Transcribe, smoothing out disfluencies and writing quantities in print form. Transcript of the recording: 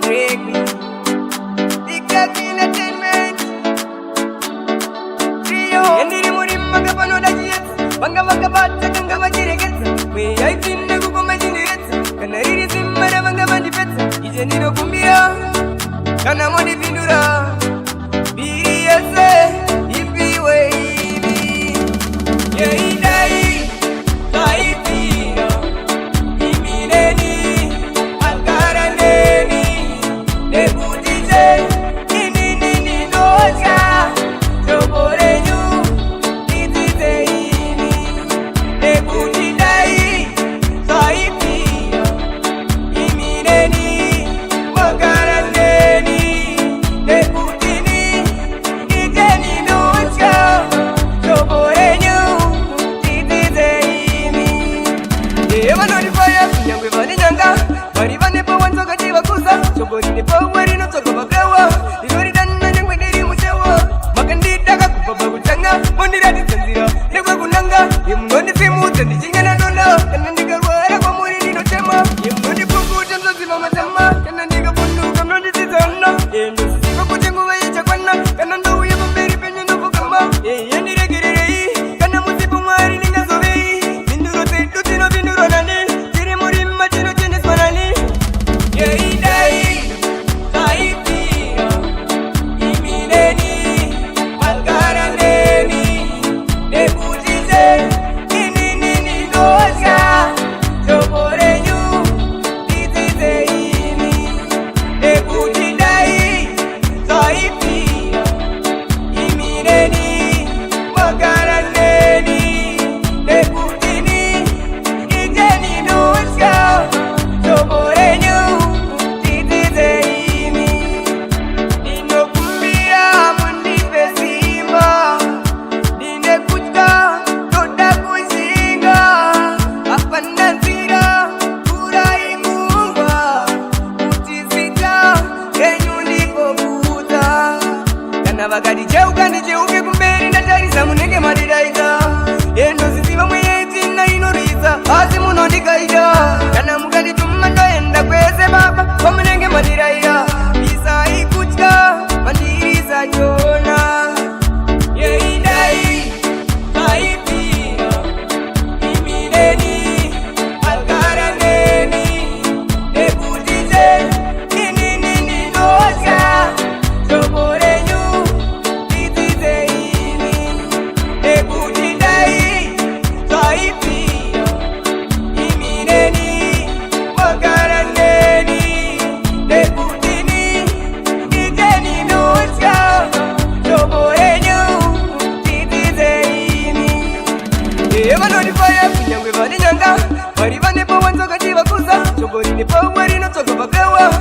Greg Big Jack Entertainment Trio Yendiri murimma kapano dajiet Banga banga batta kanga majireget We aitinne gugu majiret Kana iri simmara banga mandipet Ije nino kumbira Kana moni pindura BSA Ipi wavy Yeidai Taipira Imineni Alkaraneni Nebutite Ininini noja Joborenyu Ititeini Nebutidai Taipira Imineni Alkaraneni Nebutini Iteni noja Joborenyu Ititeini Eva notifaya Nyangwe vani nyanga Bari vane po wanzo kati wakuza Chobori ni po wari no toko babewa Igori dana nyangwe diri musewa Makandida kakupaba kuchanga Mondira ditanzira Negwe kunanga Yemngoni simu Tendi chinga na nona Kana ndiga rwara kwa muri nino tema Yemngoni puku Temzo zima matama Kana ndiga pundu Kamnondi zizana Endo sisiko kuchengu vayecha kwana Kana ndawu ya mberi penye ndofu kama Yendi regirei Kana musipu mwari ninga zovei Vinduro zetu tino vinduro nani Jiri murimma chino chenis manani Yeidai Taipira Imineni Alkaraneni Nebutite Ininini noja Joborenyu Ititeini Nebutidai Taipira Imineni Alkaraneni Nebutini Iteni noja Joborenyu Ititeini Ninokumbira mundipe simba Ninekuta toda kuzinga Apanda nzira kurai ngumba Utisita kenyu ndiko kuta Kana vakati cheuka ndicheuke kumberi ndatariza munenge madiraika Endo ziziva mweyetina inoriza Asi munondikaida Kana mukati tuma ndoenda kwese baba Kwa munenge madiraika Isa ikutya mandiriza jona Yeidai Taipira Imineni Alkaraneni Nebutite Ininini noja Joborenyu Ititeini Nebutidai Taipira Imineni Alkaraneni Nebutini Iteni noja Joborenyu Ititeini Eva notifaya Nyangwe vani nyanga Bari vane po wanzo kati wakuza Chobori ni po wari no toko babewa